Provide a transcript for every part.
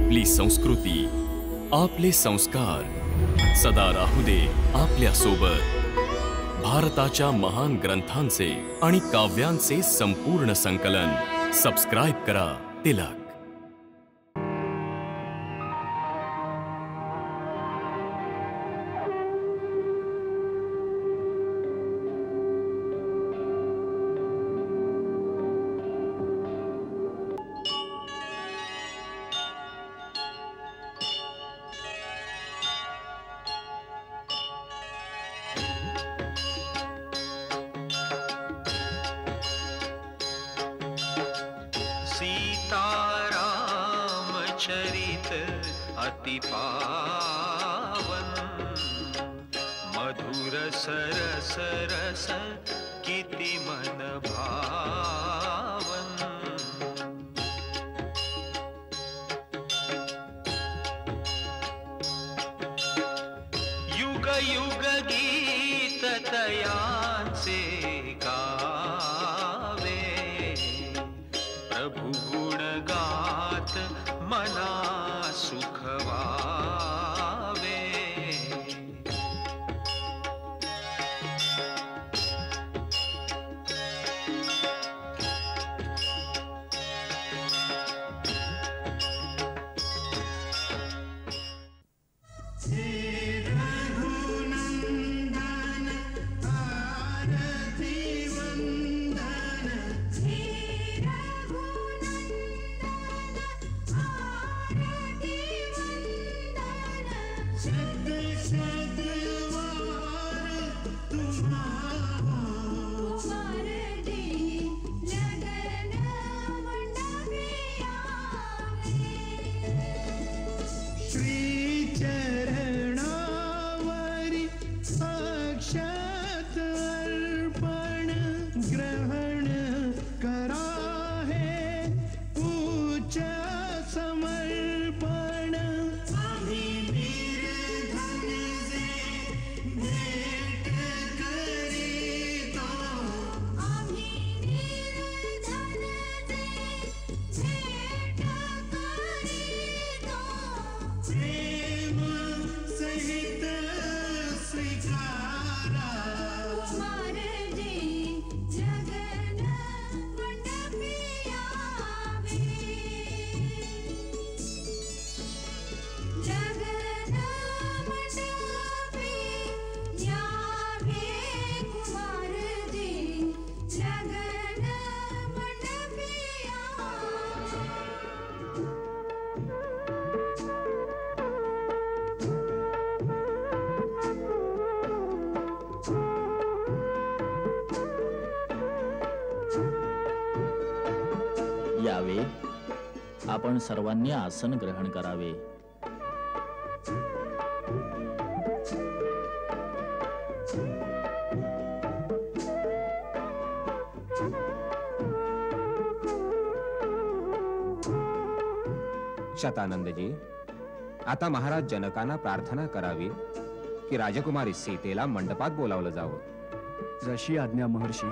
आपली संस्कृती, आपले संस्कार सदा राहू दे आपल्या सोबत. भारताच्या महान ग्रंथांचे आणि काव्यांचे संपूर्ण संकलन. सबस्क्राइब करा तिलक. चरित अति पावन, मधुर सरस रस किति मन भावन. युग युग गीत तयांचे गावे, प्रभु गुण गात मना सुख वावे. यावे, आपण सर्वांनी आसन ग्रहण करावे. शतानंदजी, आता महाराज जनकांना प्रार्थना करावी की राजकुमारी सीतेला मंडपात बोलावलं जावं. जशी आज्ञा महर्षी.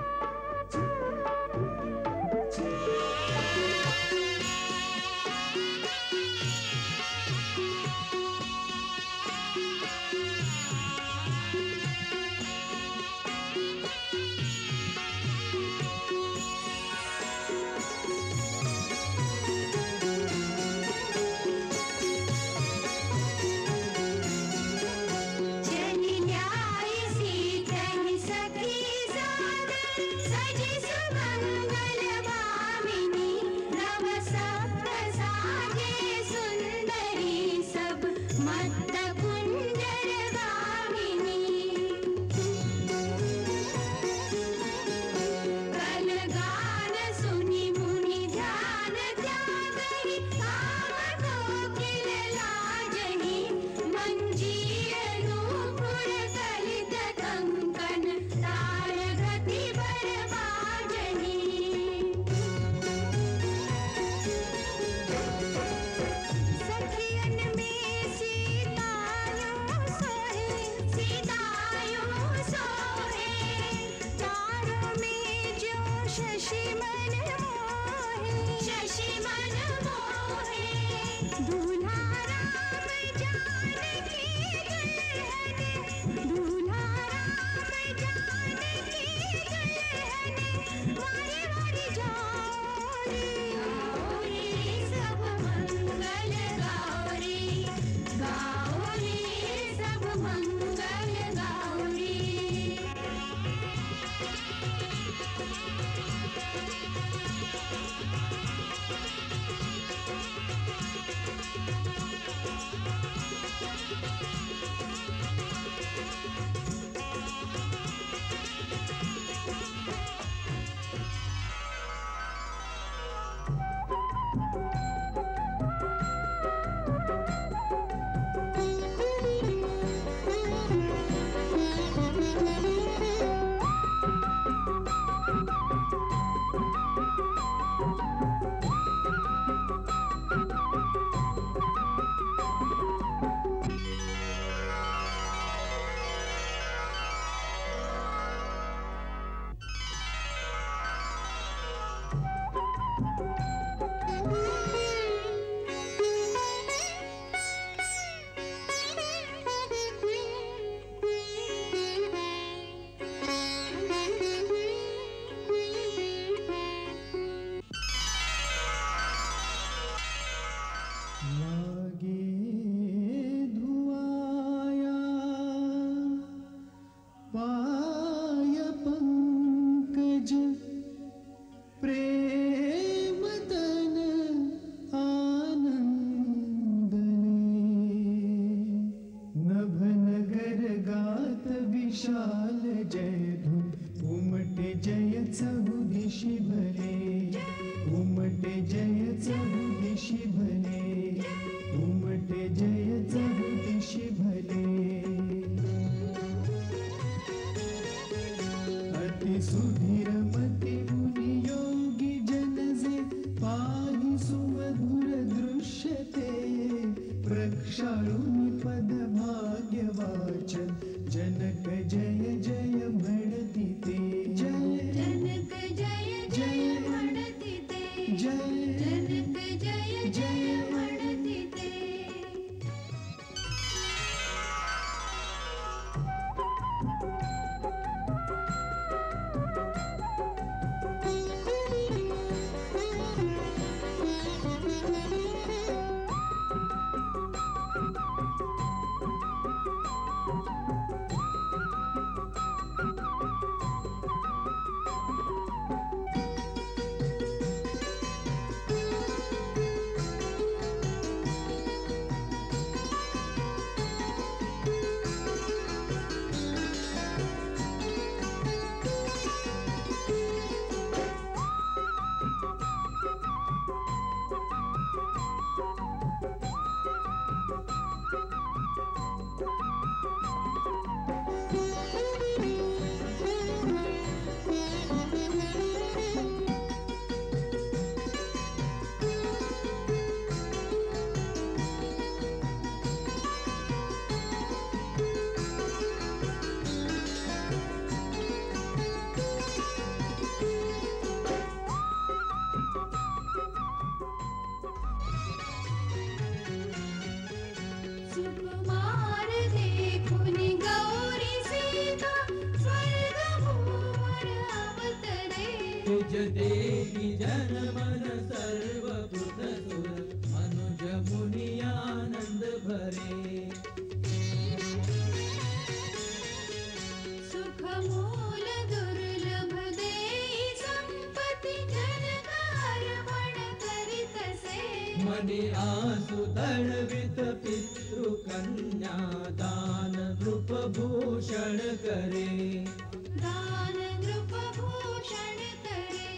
जनी न्याय सीतनि सखी सादर, सजी प्रक्षाळून पद भाग्य वाचन जनक जय जय म्हणती ते जय जनक जय जय म्हणती ते जय जनक जय जय म्हणती ते सुकुमार देखून गौरी सीता स्वर्गभूवर अवतरे तुझ देवी जनमन सर्व सुर मनुज मुनि आनंद भरे सुखमूल दुर्लभ देई संपत्ती जनकारवण करीतसे मनी आसु दळवित पितृकन्या दान नृपभूषण करे दान नृपभूषण करे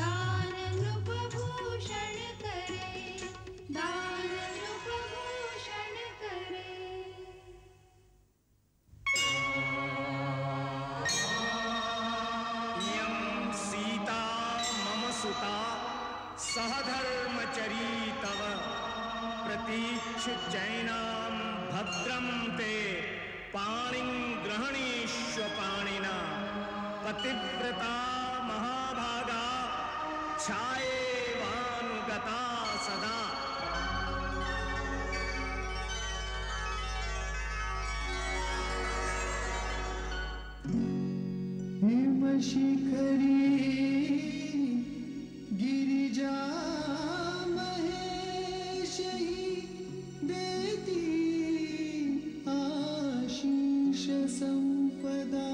दान नृपभूषण करे दान नृपभूषण करे इयं सीता मम सुता सहधर्मचरी तव प्रतीक्षिजैनां भद्रं ते पाणिं ग्रहणीष्व पाणिना पतिव्रता महाभागा छायेवानुगता सदा हिमशिखरी गिरिजा महेशही देती आशीष संपदा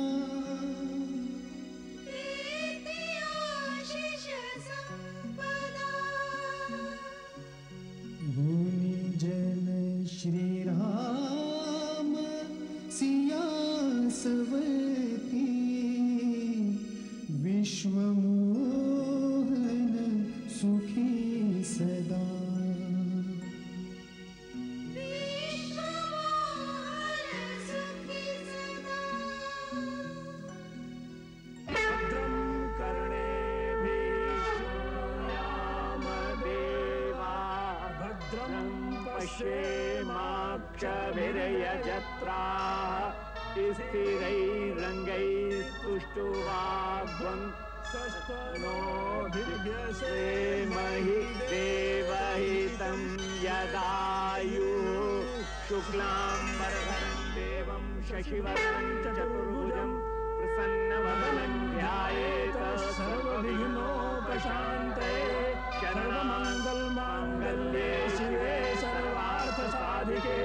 प्रीति आशीष संपदा भूमि जन श्रीराम सिया सवती विश्वमोहन सुखी सदा विश्वमोहन सुखी सदा भद्रं कर्णेभिः देवा भद्रं पश्येमाक्षभिर्यजत्राः स्थिरैरङ्गैस्तुष्टुवाग्वं नो दीर्घसेमहि देवहितं यदायुः शुक्लाम्बरधरं देवं शशिवर्णं चतुर्भुजं प्रसन्नवदनं ध्यायेत सर्वविघ्नोपशान्तये सर्वमङ्गलमाङ्गल्ये शिवे सर्वार्थसाधिके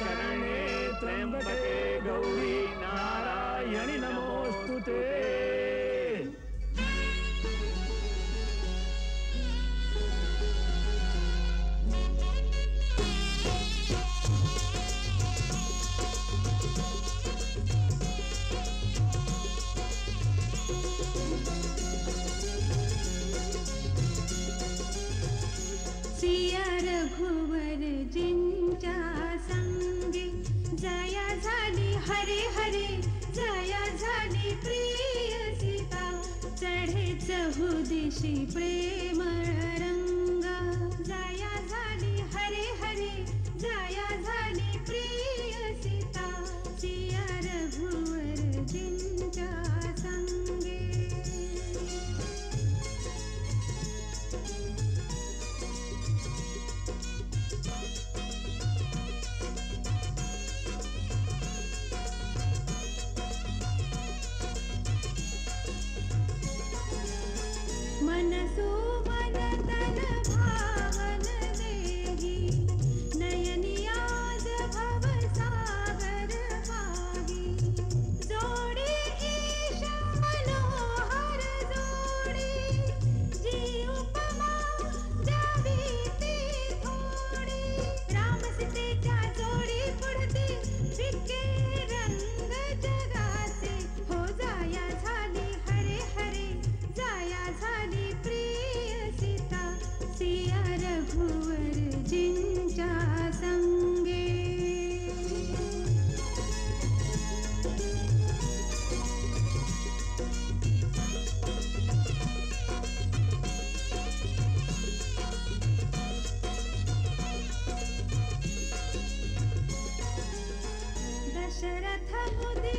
शरणे त्र्यंबके गौरी नारायणि नमोस्तुते सिया रघुवर जिंच्या संगी जया झाली हरे हरे जया झाली प्रिय सीता चढे चहुदिशी प्रेम रंग जया झाली हरे हरे जया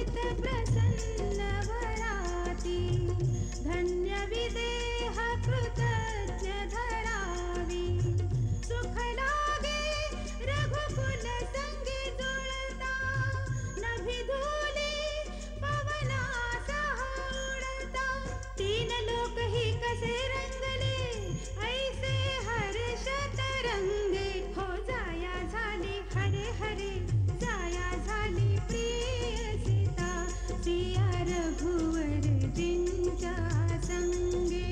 प्रमुदित प्रसन्न वराती धन्य विदेह कृतज्ञ धरावी सुख लागे रघुकुल संगी जुळता नभी धुली पवनासह उडता तीन लोक ही कसे रंगले ऐसे हर्ष तरंगे हो जाया झाली हरे हरे जाया झाली प्रिय सीता सिया रघुवर जिंच्या संगे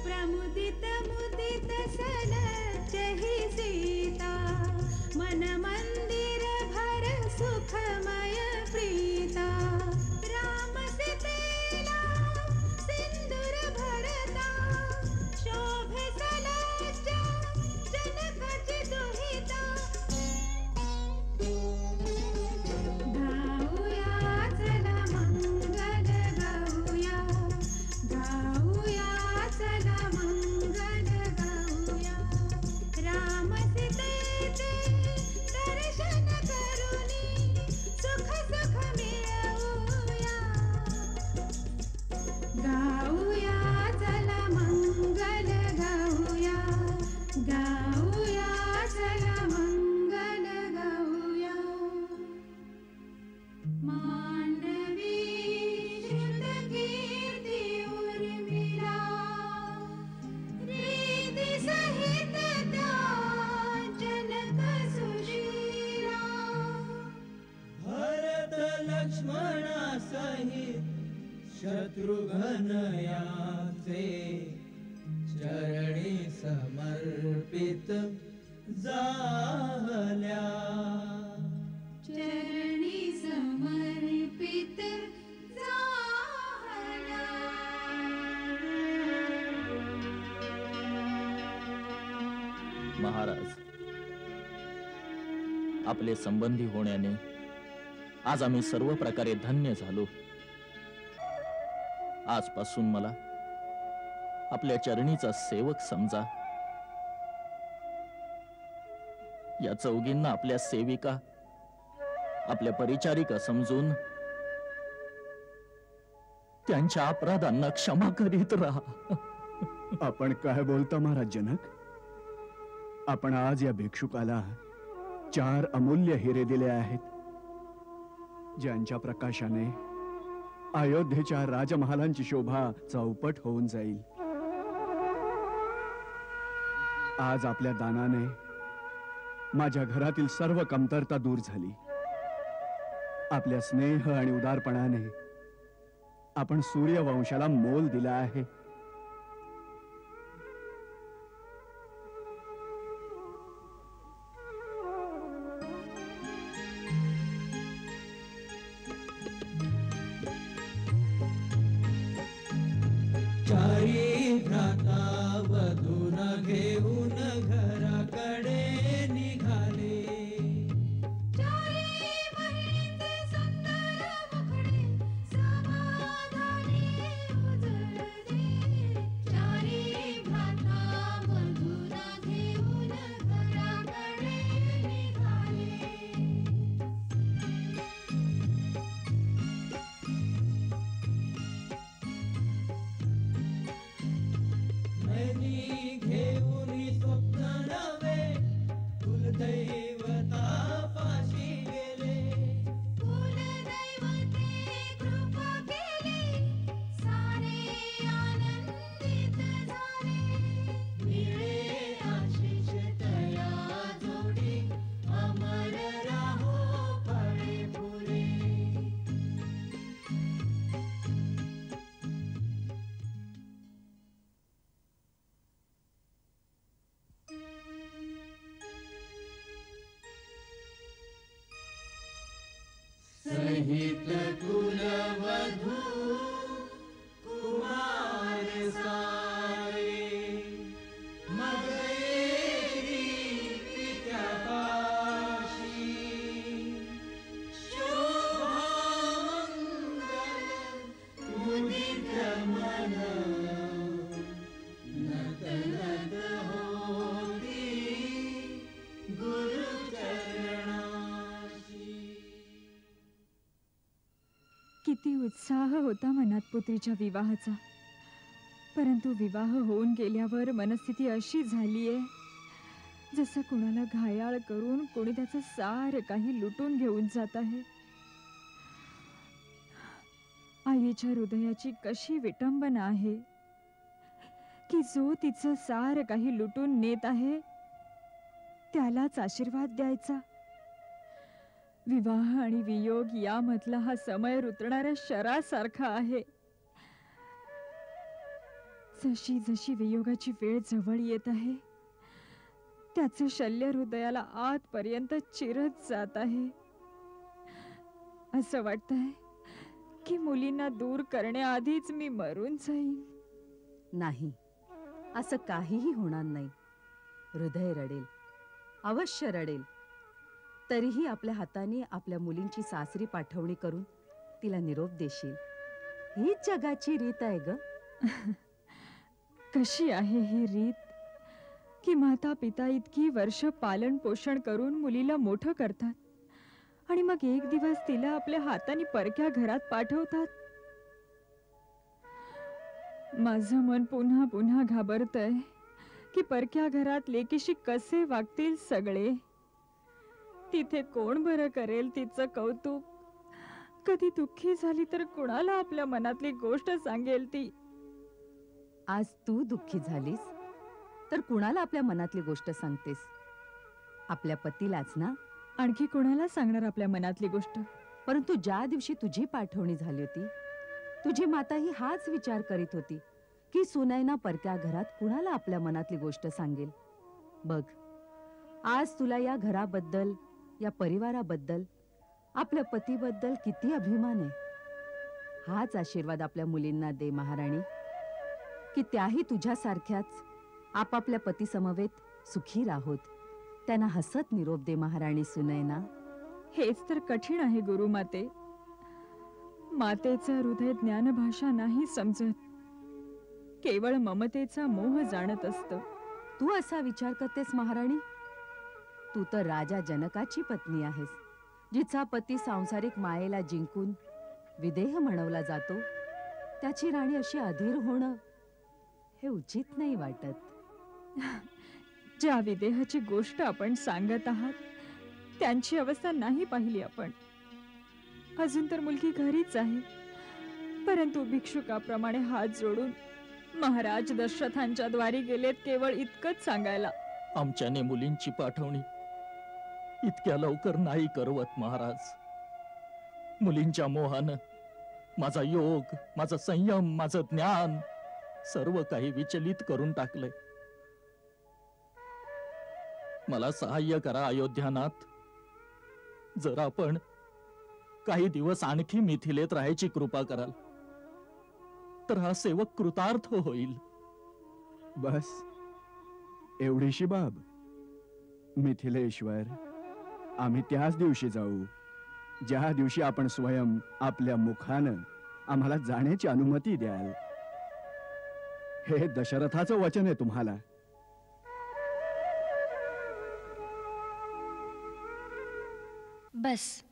प्रमुदित मुदित सलज्ज ही सीता मन मंदिर भर सुखमय प्रीता राम सीतेला सिंदूर भरता शोभे सलज्ज जनकाची दुहिता गाऊया चला मंगल गाऊया गाऊया चला मंगल गाऊया राम सीतेचे दर्शन करुनी सुख सुख मिळवूया गाऊया चला मंगल गाऊया गाऊया चला मंगल गाऊया मांडवी श्रुतकीर्ती उर्मिला रीती सहित त्या जनक सुशीला भरत लक्ष्मणा सहित शत्रुघ्न याचे चरणी समर्पित झाल्या चरणी समर्पित झाला महाराज, आपले संबंधी होण्याने आज आम्ही सर्व प्रकारे धन्य झालो. आजपासून मला आपल्या चरणीचा सेवक समजा. या चौघींना आपल्या सेविका, आपल्या परिचारिका समजून त्यांच्या अपराधांना क्षमा करीत राहा. आपण काय बोलता महाराज जनक? आपण आज या भिक्षुकाला 4 अमूल्य हिरे दिले आहेत, ज्यांच्या प्रकाशाने अयोध्येच्या राजमहालांची शोभा चौपट होऊन जाईल. आज आपल्या दानाने माझ्या घरातील सर्व कमतरता दूर झाली. आपल्या स्नेह आणि उदारपणाने आपण सूर्यवंशाला मोल दिला आहे. चारी भ्राता वधून घेऊन घराकडे निघाले. चारी बहिणींचे सुंदर मुखडे समाधानी उजळले. चारी भ्राता वधून घेऊन घराकडे निघाले. नैनी घेऊन स्वप्न नवे कुलदैवता पाशी गेले. कुलदैवते कृपा केली सारे आनंदित झाले. मिळे आशिष तया जोडी अमर राहो फळे फुले. सहित कुलवधू कुमार सारे मग येती पित्या पाशी. शोभित किती उत्साह होता मनात पुत्रीच्या विवाहाचा. परंतु विवाह होऊन गेल्यावर मनस्थिती अशी झालीये जसं कुणाला घायाळ करून कोणी त्याचं सारं काही लुटून घेऊन जात आहे. आईच्या हृदयाची कशी विटंबना आहे की जो तिचं सारं काही लुटून नेत आहे त्यालाच आशीर्वाद द्यायचा. विवाह आणि वियोग यामधला हा समय रुतणाऱ्या शरासारखा आहे. जशी जशी वियोगाची वेळ जवळ येत आहे त्याचं शल्य हृदयाला आतपर्यंत चिरत जात आहे. असं वाटतंय की मुलींना दूर करण्याआधीच मी मरून जाईन. नाही, असं काहीही होणार नाही. हृदय रडेल, अवश्य रडेल. तरीही आपल्या हाताने आपल्या मुलींची सासरी पाठवणी करून तिला निरोप देशील. हीच जगाची रीत आहे ग. कशी आहे ही रीत की माता पिता इतकी वर्ष पालन पोषण करून मुलीला मोठं करतात आणि मग एक दिवस तिला आपल्या हाताने परक्या घरात पाठवतात. माझं मन पुन्हा पुन्हा घाबरतंय की परक्या घरात लेकीशी कसे वागतील सगळे. तिथे कोण बरं करेल तिचं कौतुक. कधी दुःखी झाली तर कुणाला आपल्या मनातली गोष्ट सांगेल ती. आज तू दुःखी झालीस तर कुणाला आपल्या मनातली गोष्ट सांगतेस? आपल्या पतीलाच ना. आणखी कोणाला सांगणार आपल्या मनातली गोष्ट? परंतु ज्या दिवशी तुझी पाठवणी झाली होती तुझी माताही हाच विचार करीत होती की सुनैना परक्या घरात कुणाला आपल्या मनातली गोष्ट सांगेल. बघ, आज तुला या घराबद्दल, या परिवाराबद्दल, आपल्या पतीबद्दल किती अभिमान आहे. हाच आशीर्वाद आपल्या मुलींना दे महाराणी की त्याही तुझ्यासारख्याच आपापल्या पतीसमवेत सुखी राहोत. त्यांना हसत निरोप दे महाराणी सुनैना. हेच तर कठीण आहे गुरुमाते. मातेचं हृदय ज्ञानभाषा नाही समजत, केवळ ममतेचा मोह जाणत असतं. तू असा विचार करतेस महाराणी? तू तर राजा जनकाची पत्नी आहेस, जिचा पती सांसारिक मायेला जिंकून विदेह म्हणवला जातो. त्याची राणी अशी अधीर होणं हे उचित नाही वाटत. ज्या विदेहाची गोष्ट आपण सांगत आहात त्यांची अवस्था नाही पाहिली आपण. अजून तर मुलगी घरीच आहे, परंतु भिक्षुकाप्रमाणे हात जोडून महाराज दशरथांच्या द्वारी गेलेत केवळ इतकंच सांगायला. आमच्याने मुलींची पाठवणी इतक्या लवकर नाही करवत महाराज. मुलींच्या मोहानं माझा योग, माझा संयम, माझं ज्ञान सर्व काही विचलित करून टाकलंय. मला सहाय्य करा अयोध्यानाथ. जर आपण काही दिवस आणखी मिथिलेत राहायची कृपा कराल तर हा सेवक कृतार्थ होईल. बस एवढीशी बाब. मिथिलेश्वर, आम्ही त्याच दिवशी जाऊ ज्या दिवशी आपण स्वयं आपल्या मुखानं आम्हाला जाण्याची अनुमती द्याल. हे दशरथाचं वचन आहे तुम्हाला. बस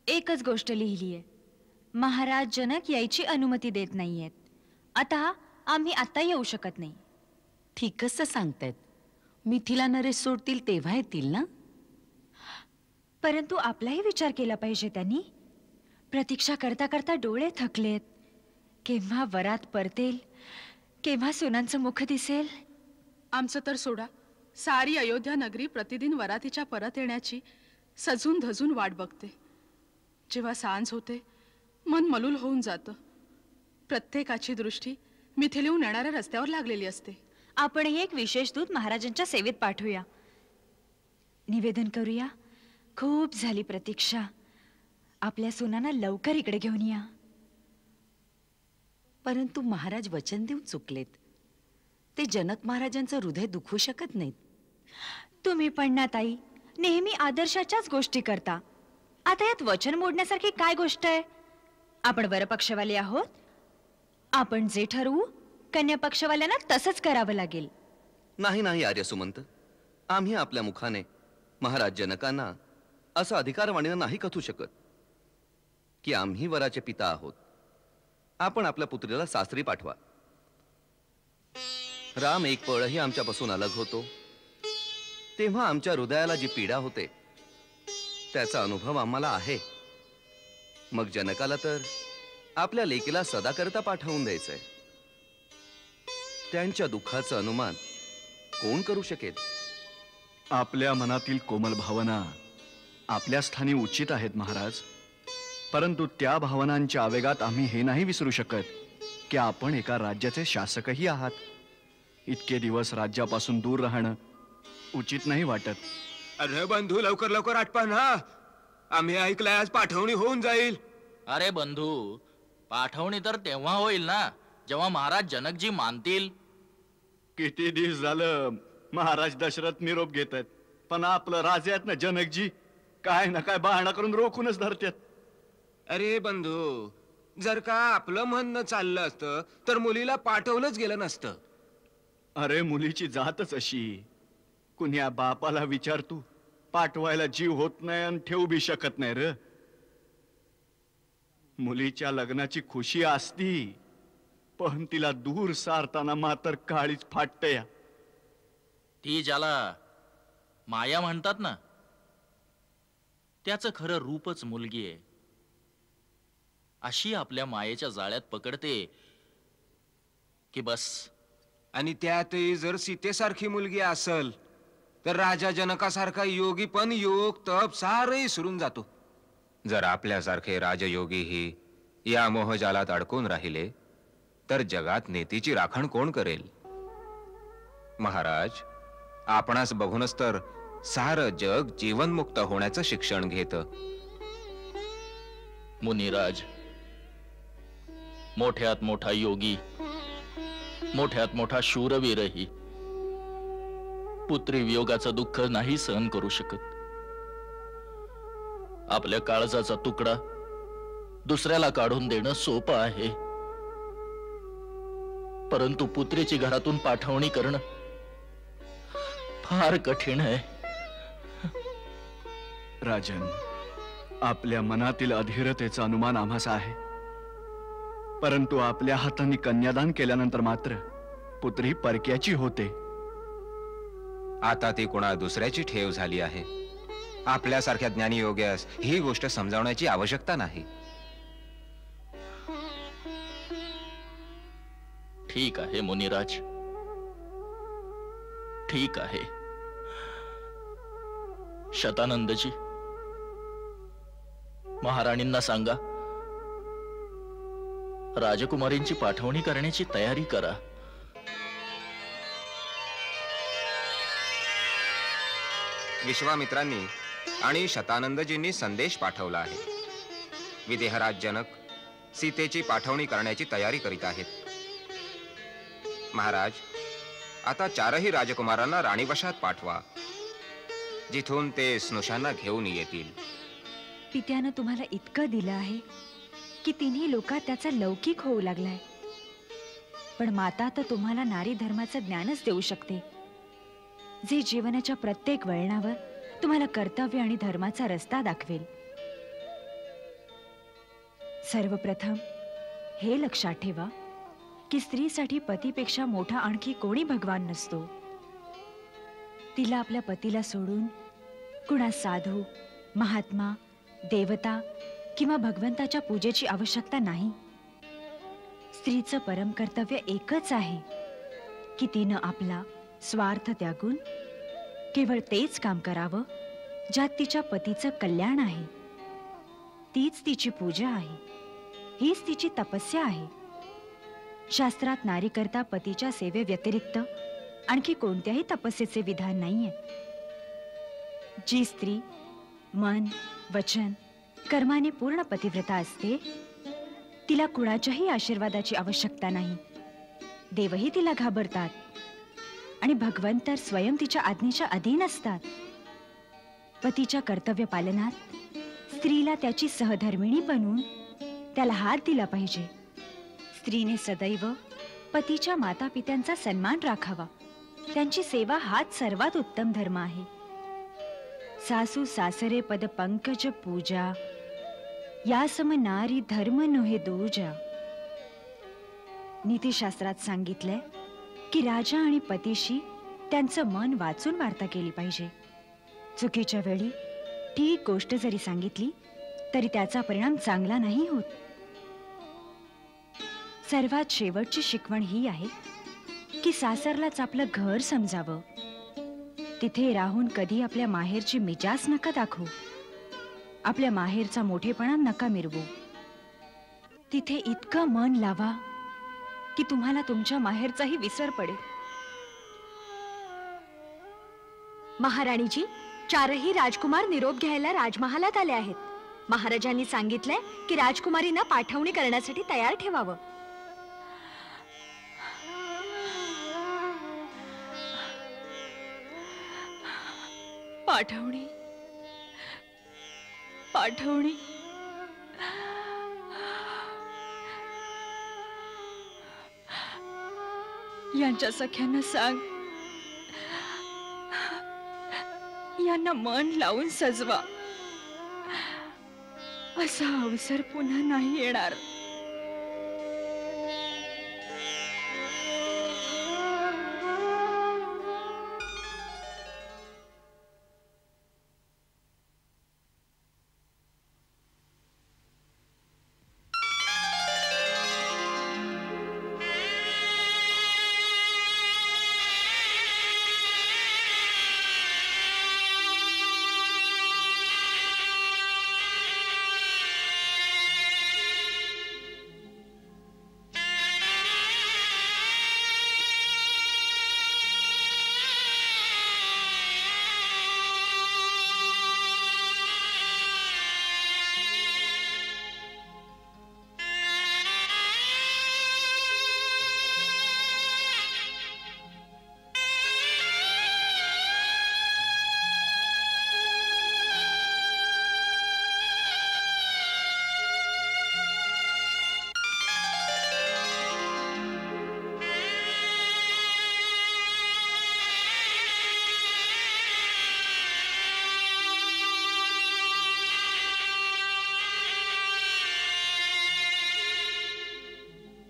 एकच गोष्ट लिहिलीये. महाराज जनक यायची अनुमती देत नाहीयेत. आता आम्ही आता येऊ शकत नाही. ठीकच सांगतायत. मिथिला नरेश सोडतील तेव्हा येतील ना. परंतु आपलाही विचार केला पाहिजे त्यांनी. प्रतीक्षा करता करता डोळे थकलेत. केव्हा वरात परतेल, केव्हा सुनांचं मुख दिसेल. आमचं तर सोडा. सारी अयोध्या नगरी प्रतिदिन वरातीच्या परत येण्याची सजून धजून वाट बघते. जेव्हा सांज होते मन मलूल होऊन जातं. प्रत्येकाची दृष्टी मिथिलेहून येणाऱ्या रस्त्यावर लागलेली असते. आपण एक विशेष दूत महाराजांच्या सेवेत पाठवूया. निवेदन करूया, खूप झाली प्रतीक्षा. आपल्या सुनांना लवकर इकडे घेऊन या. परंतु महाराज वचन देऊन चुकलेत. ते जनक महाराजांचं हृदय दुखवू शकत नाहीत. तुम्ही पण ना ताई, नेहमी आदर्शाच्याच गोष्टी करता. आता यात वचन मोडण्यासारखी काय गोष्ट आहे? आपण वरपक्षवाले आहोत. आपण जे ठरवू कन्या पक्षवाल्यांना तसंच करावं लागेल. नाही नाही आर्य सुमंत, आम्ही आपल्या मुखाने महाराज जनकांना असं अधिकारवाणीनं नाही कथू शकत की आम्ही वराचे पिता आहोत आपण आपल्या पुत्रीला सासरी पाठवा. राम एक पळही आमच्यापासून अलग होतो तेव्हा आमच्या हृदयाला जी पीडा होते त्याचा अनुभव आम्हाला आहे. मग जनकाला तर आपल्या लेकीला सदा करता पाठवून द्यायचंय. त्यांच्या दुःखाचं अनुमान कोण करू शकेल? आपल्या मनातील कोमल भावना आपल्या स्थानी उचित आहेत महाराज, परंतु त्या भावनांच्या आवेगात आम्ही हे नाही विसरू शकत की आपण एका राज्याचे शासकही आहात. इतके दिवस राज्यापासून दूर राहणं उचित नाही वाटत. अरे बंधू, लवकर लवकर आटपा ना. आम्ही ऐकलंय आज पाठवणी होऊन जाईल. अरे बंधू, पाठवणी तर तेव्हा होईल ना जेव्हा महाराज जनकजी मानतील. किती दिवस झालं महाराज दशरथ निरोप घेत आहेत, पण आपलं राजे आहेत ना जनकजी, काय ना काय बहाणा करून रोखूनच धरतात. अरे बंधू, जर का आपलं म्हणणं चाललं असतं तर मुलीला पाठवलंच गेलं नसतं. अरे मुलीची जातच अशी. कुण्या बापाला विचार तू, पाठवायला जीव होत नाही आणि ठेवू बी शकत नाही र. मुलीच्या लग्नाची खुशी असती, पण तिला दूर सारताना मात्र काळीच फाटतया. ती ज्याला माया म्हणतात ना, त्याचं खरं रूपच मुलगी आहे. अशी आपल्या मायेच्या जाळ्यात पकडते की बस. आणि त्यातही जर सीतेसारखी मुलगी असल तर राजा जनकासारखा योगी पण योग तप सारही सुरून जातो. जर आपल्यासारखे राजयोगीही या मोहजालात अडकून राहिले तर जगात नेतीची राखण कोण करेल? महाराज, आपणास बघूनच तर सारं जग जीवनमुक्त होण्याचं शिक्षण घेतं. मुनिराज, मोठ्यात मोठा योगी, मोठ्यात मोठा शूरवीरही पुत्री वियोगाचं दुःख नाही सहन करू शकत. आपल्या काळजाचा तुकडा दुसऱ्याला काढून देणं सोपं आहे, परंतु पुत्रीची घरातून पाठवणी करणं फार कठीण आहे. राजन, आपल्या मनातील अधीरतेचा अनुमान आम्हास आहे, परंतु आपल्या हाताने कन्यादान केल्यानंतर मात्र पुत्री परक्याची होते. आता ती कोणा दुसऱ्याची ठेव झाली आहे. आपल्यासारख्या ज्ञानी योग्यास ही गोष्ट समजावण्याची आवश्यकता नाही. ठीक आहे मुनिराज, ठीक आहे. शतानंदजी, महाराणींना सांगा राजकुमारींची पाठवणी करण्याची तयारी करा. विश्वामित्रांनी आणि शतानंदजींनी संदेश पाठवला आहे. विदेहराज जनक सीतेची पाठवणी करण्याची तयारी करीत आहेत. महाराज, आता चारही राजकुमारांना राणीवशात पाठवा, जिथून ते स्नुषांना घेऊन येतील. पित्यानं तुम्हाला इतकं दिलं आहे की तिन्ही लोकात त्याचा लौकिक होऊ लागलाय. पण माता तर तुम्हाला नारी धर्माचं ज्ञानच देऊ शकते, जे जीवनाच्या प्रत्येक वळणावर तुम्हाला कर्तव्य आणि धर्माचा रस्ता दाखवेल. सर्वप्रथम हे लक्षात ठेवा की स्त्रीसाठी पतीपेक्षा मोठा आणखी कोणी भगवान नसतो. तिला आपल्या पतीला सोडून कुणा साधू, महात्मा, देवता किंवा भगवंताच्या पूजेची आवश्यकता नाही. स्त्रीचं परम कर्तव्य एकच आहे की तिनं आपला स्वार्थ त्यागून केवळ तेच काम करावं ज्यात तिच्या पतीचं कल्याण आहे. तीच तिची पूजा आहे, हीच तिची तपस्या आहे. शास्त्रात नारी करता पतीच्या सेवे व्यतिरिक्त आणखी कोणत्याही तपस्येचे विधान नाहीये. जी स्त्री मन, वचन, कर्माने पूर्ण पतिव्रता असते तिला कुणाच्याही आशीर्वादाची आवश्यकता नाही. देवही तिला घाबरतात आणि भगवंत तर स्वयं तिच्या आज्ञेच्या अधीन असतात. पतीच्या कर्तव्य पालनात स्त्रीला त्याची सहधर्मिणी बनवून त्याला हात दिला पाहिजे. स्त्रीने सदैव पतीच्या माता पित्यांचा सन्मान राखावा. त्यांची सेवा हाच सर्वात उत्तम धर्म आहे. सासू सासरे पद पंकज पूजा, या सम नारी धर्म नोहे दूजा. नीतिशास्त्रात सांगितलंय की राजा आणि पतीशी त्यांचं मन वाचून वार्ता केली पाहिजे. चुकीच्या वेळी ठीक गोष्ट जरी सांगितली तरी त्याचा परिणाम चांगला नाही होत. सर्वात शेवटची शिकवण ही आहे की सासरलाच आपलं घर समजावं. तिथे राहून कधी आपल्या माहेरची मिजाज नका दाखवू. आपल्या माहेरचा मोठेपणा नका मिरवू. तिथे इतकं मन लावा की तुम्हाला तुमच्या माहेरचाही विसर पडेल. महाराणीजी, चारही राजकुमार निरोप घ्यायला राजमहालात आले आहेत. महाराजांनी सांगितलंय की राजकुमारींना पाठवणी करण्यासाठी तयार ठेवावं. पाठवणी पाठवणी यांच्या सख्यांना सांग, यांना मन लावून सजवा. असा अवसर पुन्हा नाही येणार.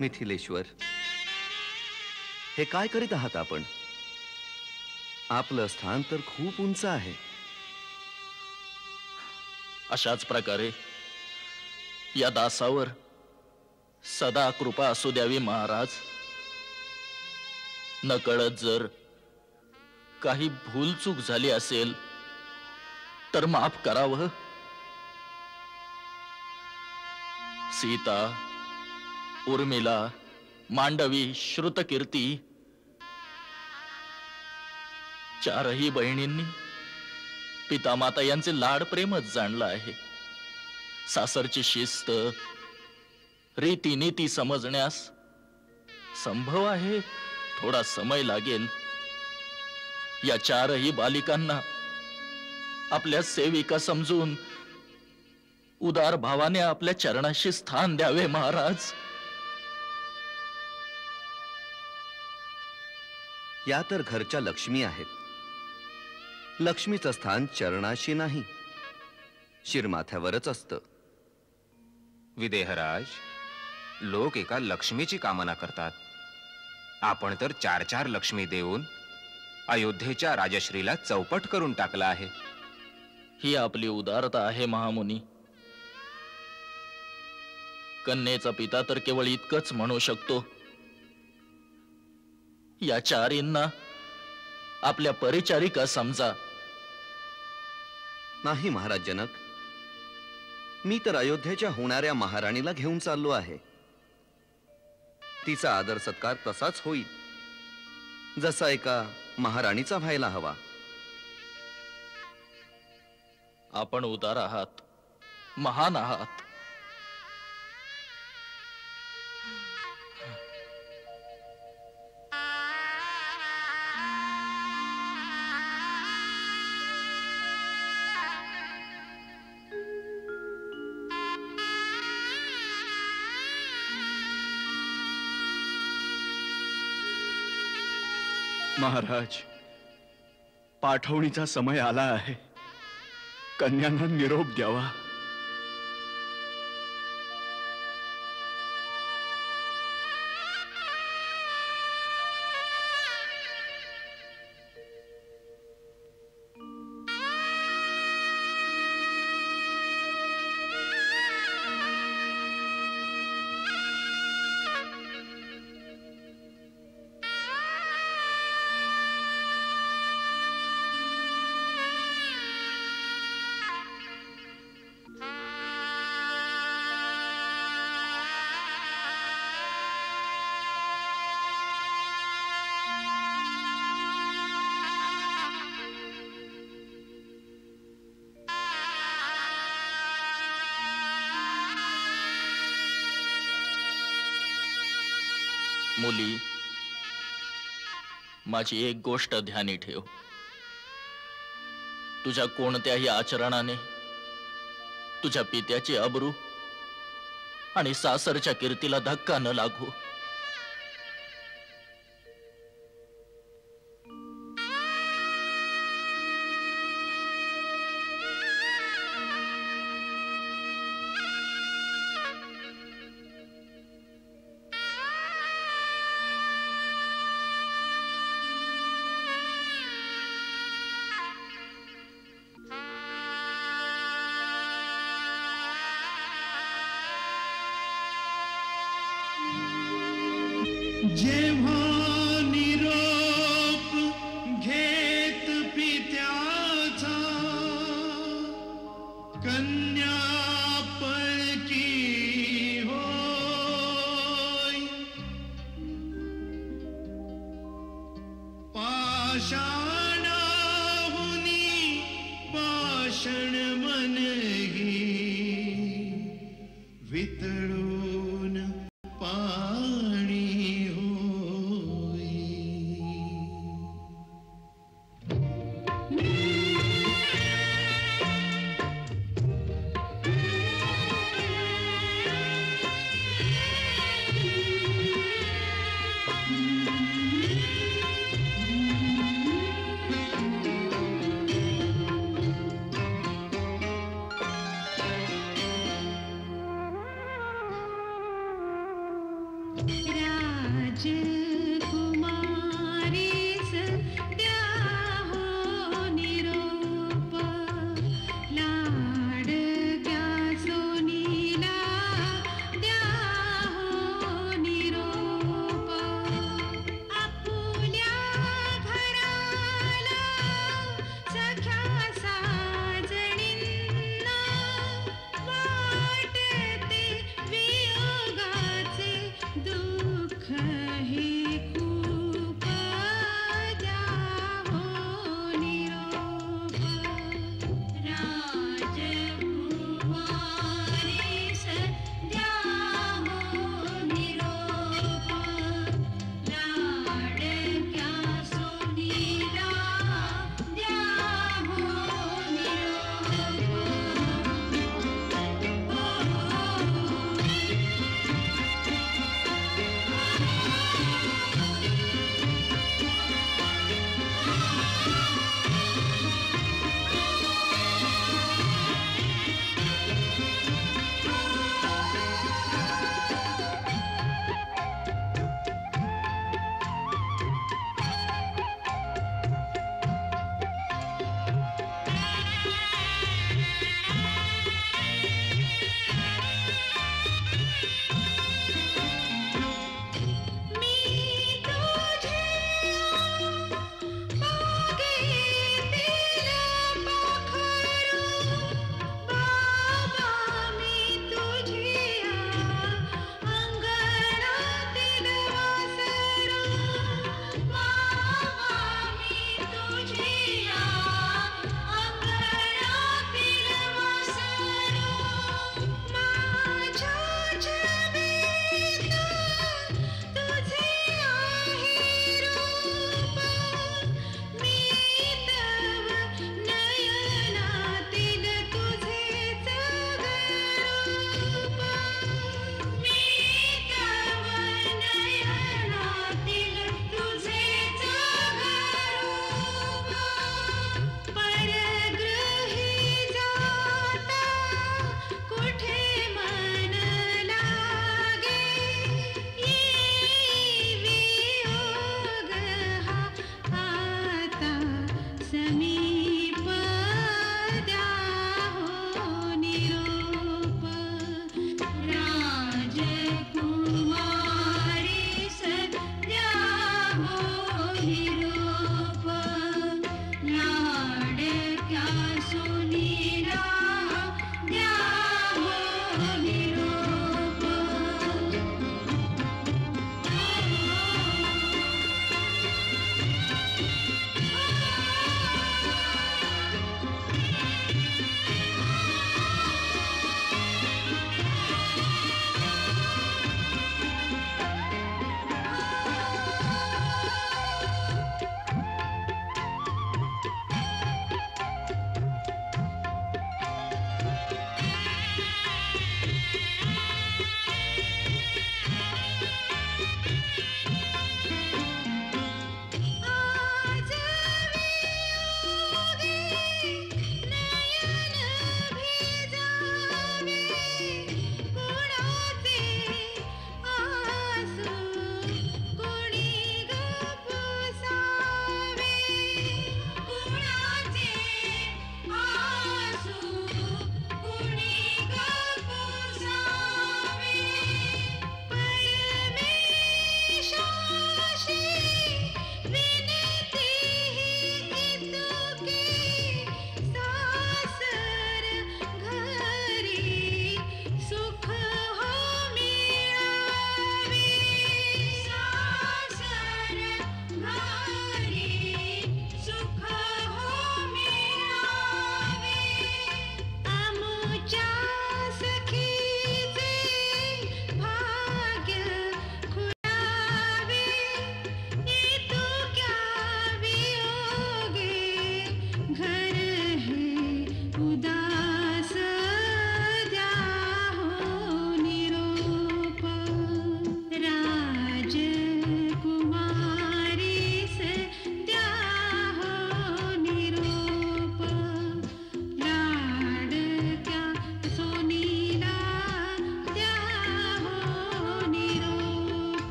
मिथिलेश्वर, हे काय करीत आहात आपण? आपलं स्थान तर खूप उंच आहे. अशाच प्रकारे या दासावर सदा कृपा असू द्यावी महाराज. नकळत जर काही भूलचूक झाली असेल तर माफ करावं. सीता, उर्मिला, मांडवी, श्रुतकीर्ती चारही बहिणींनी पितामाता यांचे लाड प्रेमच जाणलं आहे. सासरची शिस्त, रीतीनीती समजण्यास संभव आहे थोडा समय लागेल. या चारही बालिकांना आपल्या सेविका समजून उदार भावाने आपल्या चरणाशी स्थान द्यावे महाराज. या तर घरच्या लक्ष्मी आहेत. लक्ष्मीचं स्थान चरणाशी नाही, शिरमाथ्यावरच असतं. विदेहराज, लोक एका लक्ष्मीची कामना करतात. आपण तर 4-4 लक्ष्मी देऊन अयोध्येच्या राजश्रीला चौपट करून टाकला आहे. ही आपली उदारता आहे महामुनी. कन्येचा पिता तर केवळ इतकंच म्हणू शकतो, या चारींना आपल्या परिचारिका समजा. नाही महाराज जनक, मी तर अयोध्येच्या होणाऱ्या महाराणीला घेऊन चाललो आहे. तिचा आदर सत्कार तसाच होईल जसा एका महाराणीचा व्हायला हवा. आपण उदार आहात, महान आहात. महाराज, पाठवणीचा समय आला आहे. कन्यांना निरोप द्यावा. मुली, माझी एक गोष्ट ध्यानी ठेव. तुझ्या कोणत्याही आचरणाने तुझ्या पित्याची अब्रू आणि सासरच्या कीर्तीला धक्का न लागू. जेव्हा निरोप घेत पित्याचा कन्या पळकी होय, पाषाणाहुनी पाषाण मनही वितळून पाणी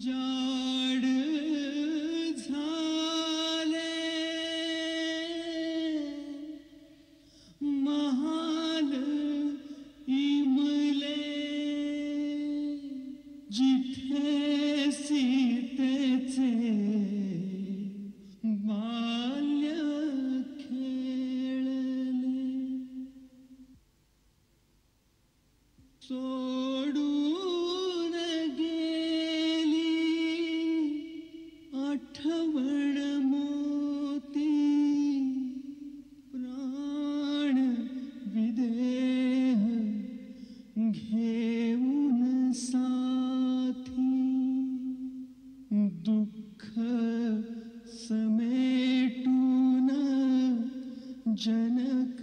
जाड झाले महाल इमले जिथे सीतेचे बाल्य खेळले सोडून गेली आठवण मोती प्राण विदेह घेऊन साथी दुःख समेटून जनक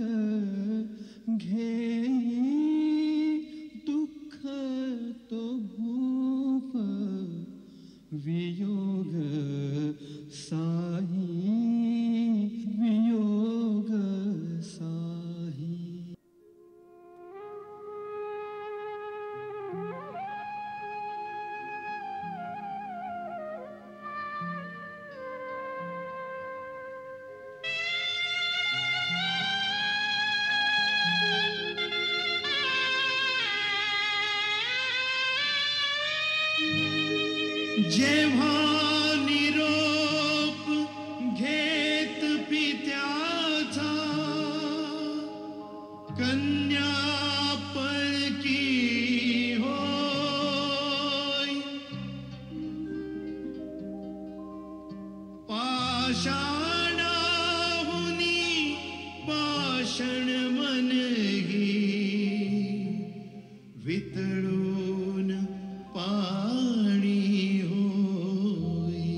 घेई दुःख तो भूप वियोग साही वियोग साही जेव्हा निरोप घेत पित्याचा कन्या पळकी होय पाषाणाहुनी पाषाण मनही वितळून पाणी होई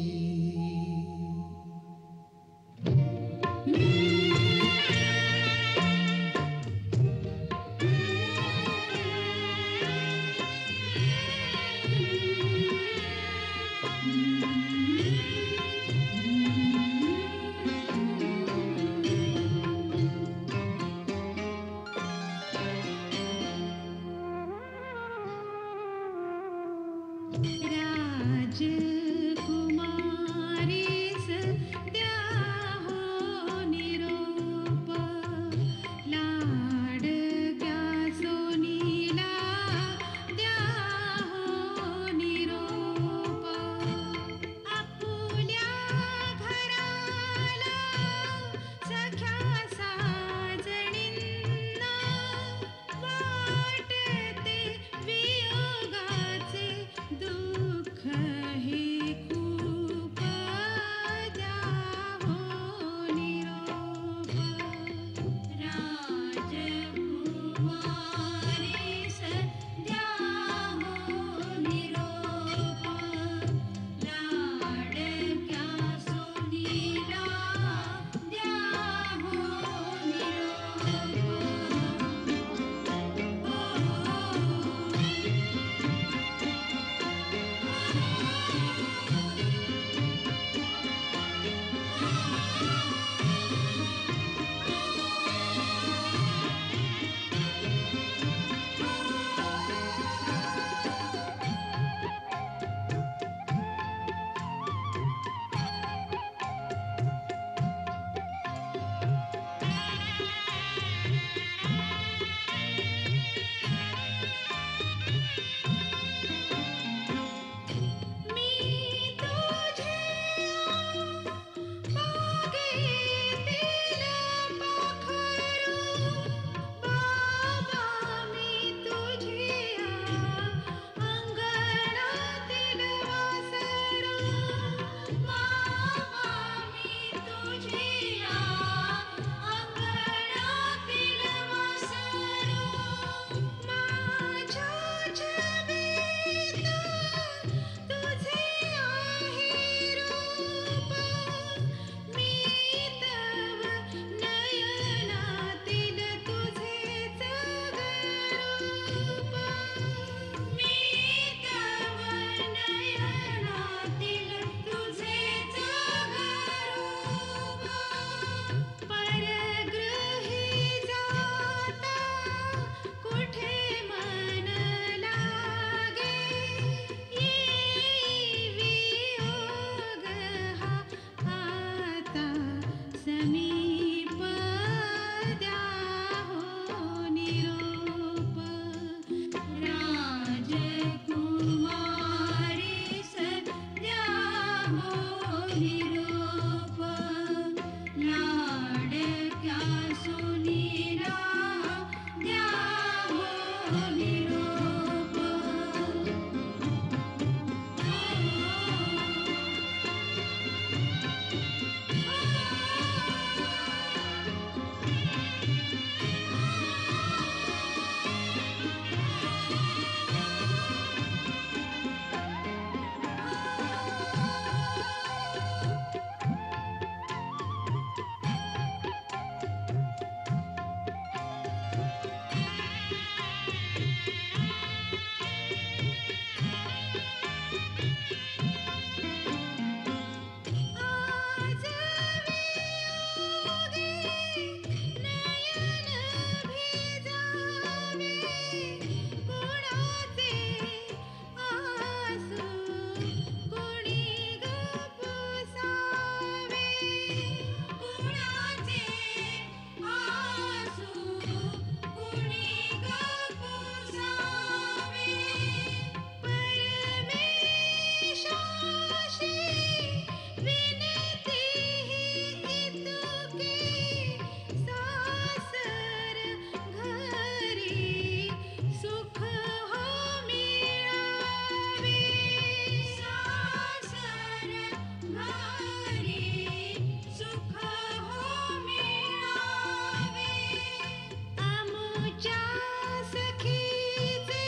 तुझ्या सखीचे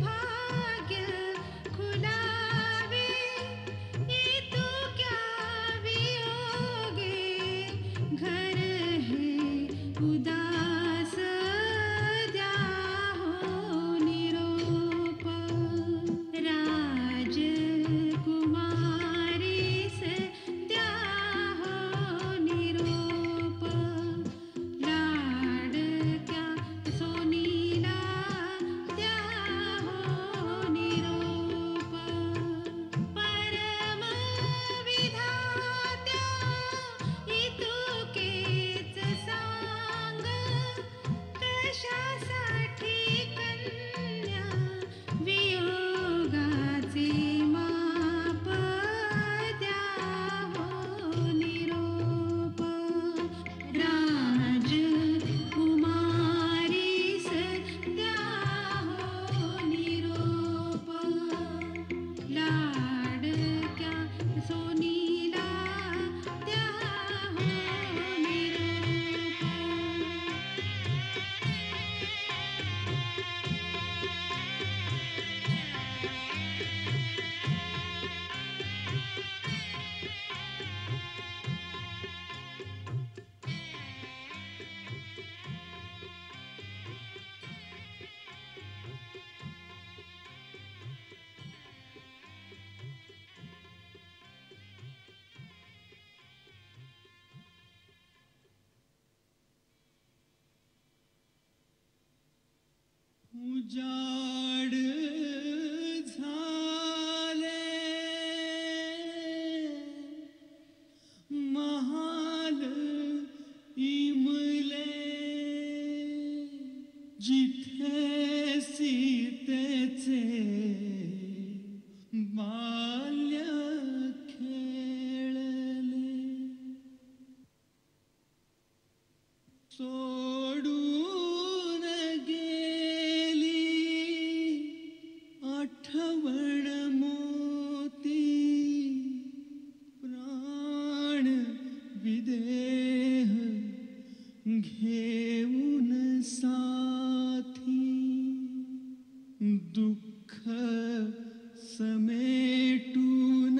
भाग्य खुलावे इतक्या वियोगे घर हे उदास द्या हो निरोप राजकुमारीस द्या हो निरोप लाडक्या सोनीला द्या हो निरोप परम विधात्या इतुकेच सांग कशासाठी कन्या वियोगाचे माप द्या हो निरोप राजकुमारीस द्या हो निरोप लाडक्या सोनीला द्या हो निरोप उजाड झाले महाल इमले जिथे सीतेचे बाल्य खेळले सोडून गेली आठवण मोती प्राण विदेह घेऊन साथी दुःख समेटून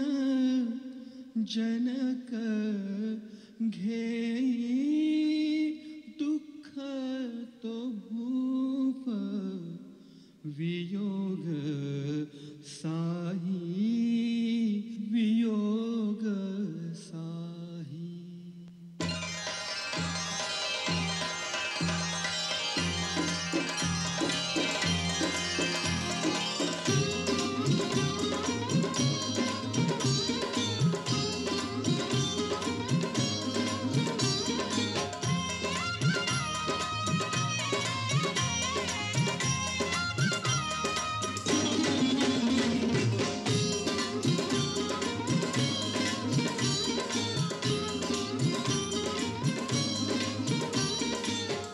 जनक घेई दुःख तो भूप वियोग साही वियोग साही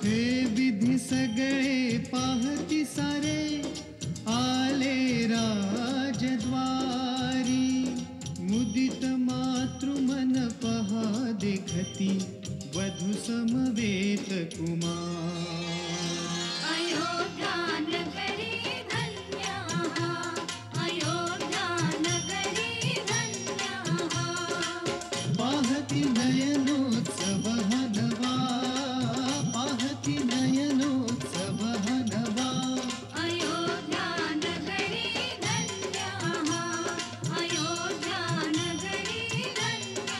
हे विधी सगळे पाहती सारे आले राजद्वारी मुदित मातृमन पहा देखती वधू समवेत कुमार अयोध्या नगरी धन्य अयोध्या नगरी धन्य पाहती नयनोत्सव नवा पाहती नयनोत्सव नवा अयोध्या नगरी धन्य अयोध्या नगरी धन्य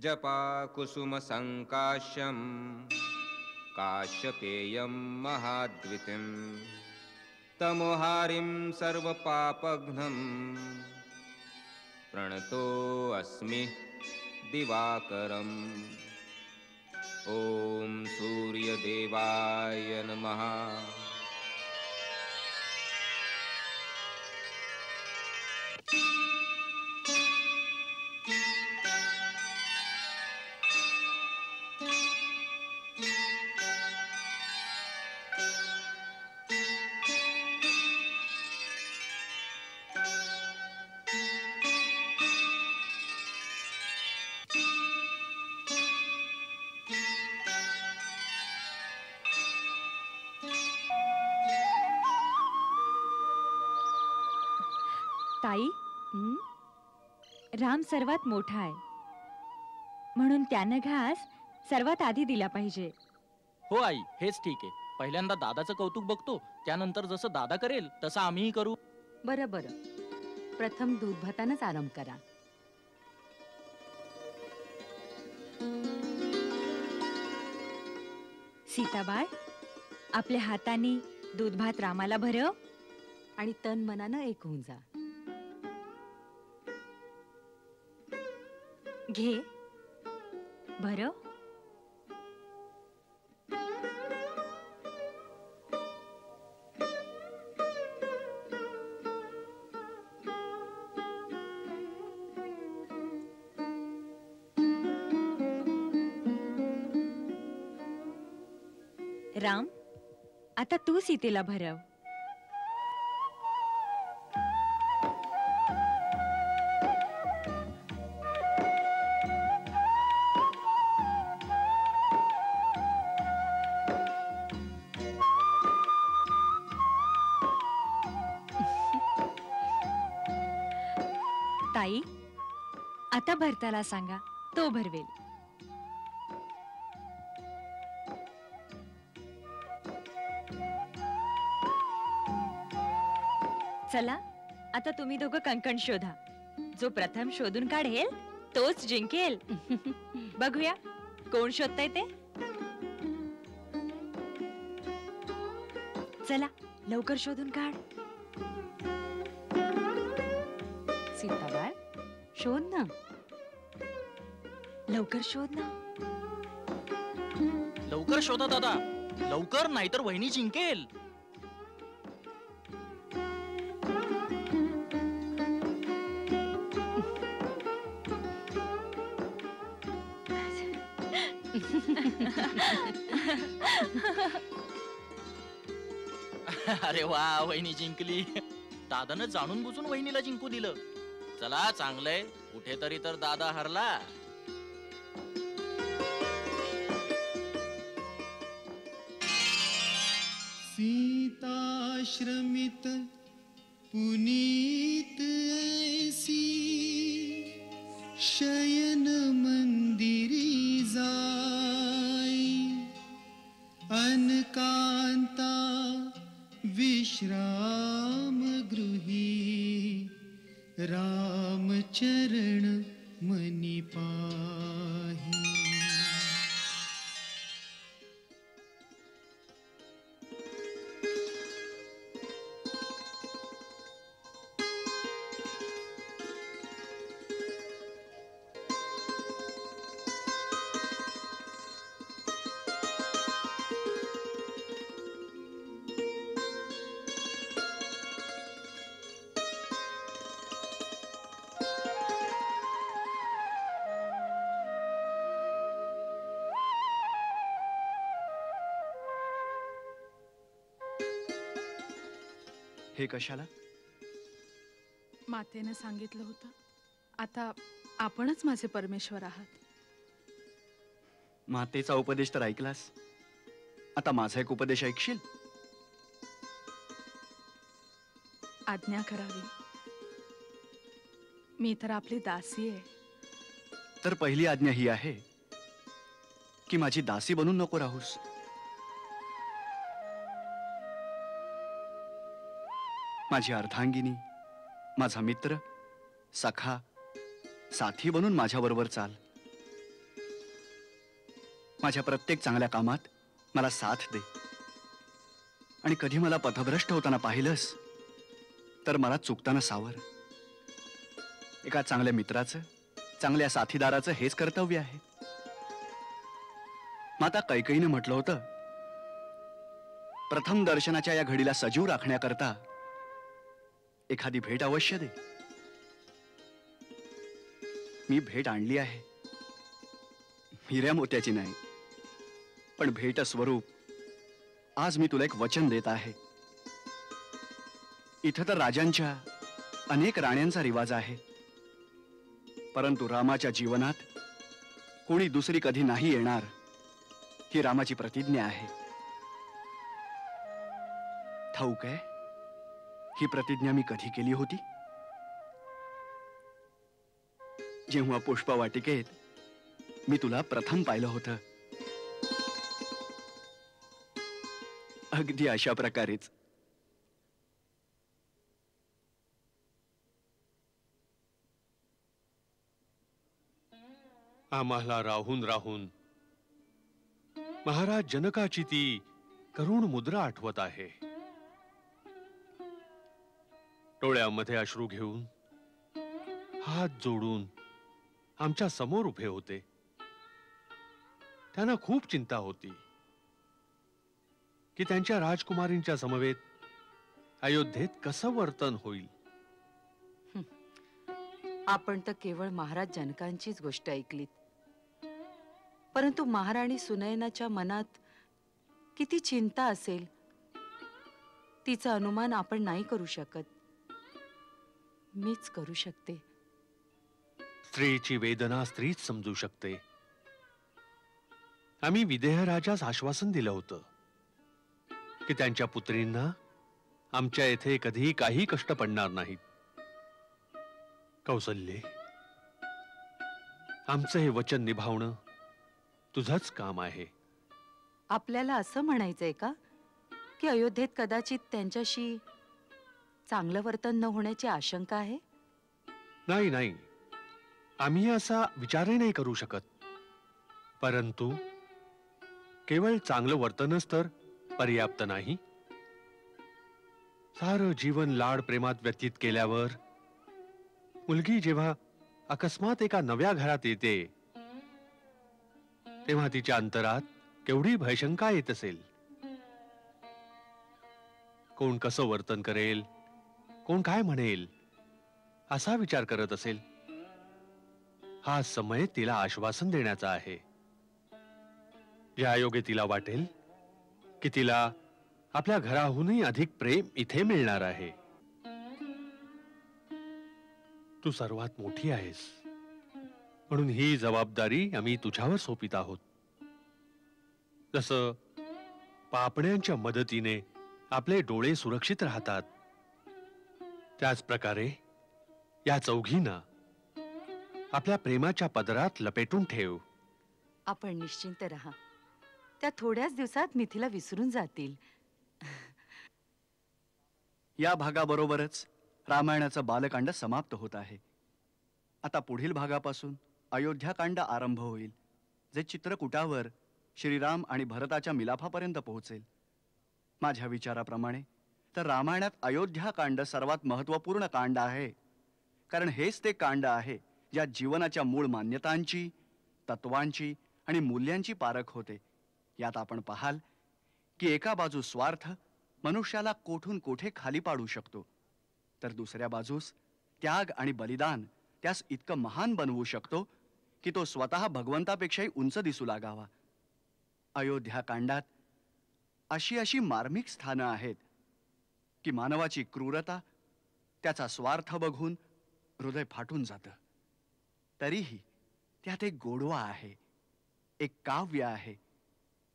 जपा कुसुम संकाश्यम काश्यपेयं महाद्वितिं तमोहारिं सर्वपापघ्नं प्रणतोऽस्मि दिवाकरम्। ॐ सूर्यदेवाय नमः। ताई, राम सर्वात मोठा आहे म्हणून त्यानं घास सर्वात आधी दिला पाहिजे. हो आई, हेच ठीक आहे. पहिल्यांदा दादाचं कौतुक बघतो, त्यानंतर जसं दादा करेल तसं आम्हीही करू. बरं बरं, प्रथम दूध भातानच आराम करा. सीताबाळ, आपल्या हाताने दूध भात रामाला भरव आणि तन मनानं एक होऊन जा. घे, भरव. राम, आता तू सीतेला भरव. ताई, आता भरताला सांगा, तो भरवेल. चला, आता तुम्ही दोघं कंकण शोधा. जो प्रथम शोधून काढेल तोच जिंकेल. बघूया कोण शोधतंय ते. चला, लवकर शोधून काढ. सीताबाळ, शोध ना. लवकर शोध ना. लवकर शोधा दादा, लवकर, नाहीतर वहिनी जिंकेल. अरे वा, वहिनी जिंकली. दादानं जाणून बुजून वहिनीला जिंकू दिलं. चला, चांगलंय. कुठेतरी तर दादा हरला. सीताश्रमित पुनीत ऐसी शयन मंदिरी जाई अनकांता विश्राम गृही रामचरण मनी पाही. हे कशाला? मातेनं सांगितलं होतं, आता आपणच माझे परमेश्वर आहात. मातेचा उपदेश तर ऐकलास, आता माझा एक उपदेश ऐकशील? आज्ञा करावी. मी तर आपली दासी आहे. तर पहिली आज्ञा ही आहे की माझी दासी बनून नको राहूस. माझी अर्धांगिनी, माझा मित्र, सखा, साथी बनून माझ्या बरोबर चाल. माझ्या प्रत्येक चांगल्या कामात मला साथ दे आणि कधी मला पथभ्रष्ट होताना पाहिलंस तर मला चुकताना सावर. एका चांगल्या मित्राचं, चांगल्या साथीदाराचं हेच कर्तव्य आहे. माता कैकेयीने म्हटलं होतं, प्रथम दर्शनाच्या या घडीला सजीव राखण्याकरता एखादी भेट अवश्य दे. मी भेट आणली आहे, हिऱ्या मोत्याची नाही, पण भेट स्वरूप आज मी तुला एक वचन देत आहे. इथं तर राजांच्या अनेक राण्यांचा रिवाज आहे, परंतु रामाच्या जीवनात कोणी दुसरी कधी नाही येणार ही रामाची प्रतिज्ञा आहे. ठाऊक आहे ही प्रतिज्ञा मी कधी केली होती? जेव्हा पुष्पवाटिकेत मी तुला प्रथम पाहिलं होतं. अगदी अशा प्रकारेच. आम्हाला राहून राहून महाराज जनकाची ती करुण मुद्रा आठवत आहे. डोळ्यामध्ये अश्रू घेऊन हात जोडून आमच्या समोर उभे होते. त्यांना खूप चिंता होती की त्यांच्या राजकुमारींच्या समवेत अयोध्येत कसं वर्तन होईल. आपण तर केवळ महाराज जनकांचीच गोष्ट ऐकलीत, परंतु महाराणी सुनयनाच्या मनात किती चिंता असेल तिचा अनुमान आपण नाही करू शकत. मीच करू शकते. स्त्रीची वेदना स्त्रीच समजू शकते. आम्ही विदेह राजास आश्वासन दिलं होतं की त्यांच्या पुत्रींना आमच्या येथे कधी काही कष्ट पडणार नाहीत. कौसल्ये, आमचं हे वचन निभावणं तुझंच काम आहे. आपल्याला असं म्हणायचंय का की अयोध्येत कदाचित त्यांच्याशी चांगलं वर्तन न होण्याची आशंका आहे? नाही नाही, आम्ही असा विचारही नाही करू शकत. परंतु केवळ चांगलं वर्तनच तर पर्याप्त नाही. सारं जीवन लाड प्रेमात व्यतीत केल्यावर मुलगी जेव्हा अकस्मात एका नव्या घरात येते तेव्हा तिच्या अंतरात केवढी भयशंका येत असेल. कोण कसं वर्तन करेल, कोण काय म्हणेल असा विचार करत असेल. हा समय तिला आश्वासन देण्याचा आहे. ज्या योगे तिला वाटेल की तिला आपल्या घराहूनही अधिक प्रेम इथे मिळणार आहे. तू सर्वात मोठी आहेस, म्हणून ही जबाबदारी आम्ही तुझ्यावर सोपित आहोत. जसं पापण्यांच्या मदतीने आपले डोळे सुरक्षित राहतात, त्याच प्रकारे या चौघींना आपल्या प्रेमाच्या पदरात लपेटून ठेव. आपण निश्चिंत राहा. त्या थोड्याच दिवसात मिथिला विसरून जातील. या भागाबरोबरच रामायणाचं बालकांड समाप्त होत आहे. आता पुढील भागापासून अयोध्याकांड आरंभ होईल, जे चित्रकूटावर श्रीराम आणि भरताच्या मिलाफापर्यंत पोहोचेल. माझ्या विचाराप्रमाणे तर रामायणात अयोध्याकांड सर्वात महत्त्वपूर्ण कांड आहे, कारण हेच ते कांड आहे ज्यात जीवनाच्या मूळ मान्यतांची, तत्वांची आणि मूल्यांची पारख होते. यात आपण पाहाल की एका बाजू स्वार्थ मनुष्याला कोठून कोठे खाली पाडू शकतो, तर दुसऱ्या बाजूस त्याग आणि बलिदान त्यास इतकं महान बनवू शकतो की तो स्वतः भगवंतापेक्षाही उंच दिसू लागावा. अयोध्याकांडात अशी मार्मिक स्थानं आहेत की मानवाची क्रूरता, त्याचा स्वार्थ बघून हृदय फाटून जातं. तरीही त्यात एक गोडवा आहे, एक काव्य आहे,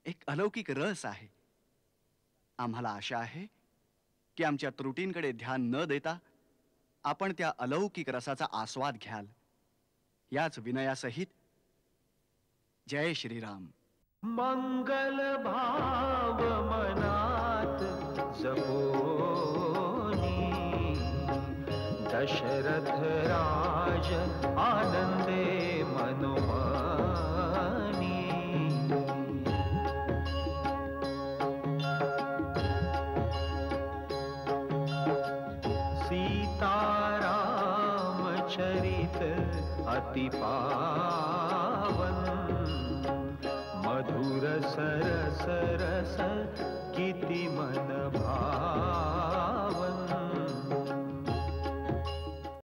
एक अलौकिक रस आहे. आम्हाला आशा आहे की आमच्या त्रुटींकडे ध्यान न देता आपण त्या अलौकिक रसाचा आस्वाद घ्याल. याच विनयासहित जय श्रीराम. मंगल भाव मनात जपोनी, दशरथ राज आनंदे मनोमानी. चरित अति पावन मधुर सरस रस किती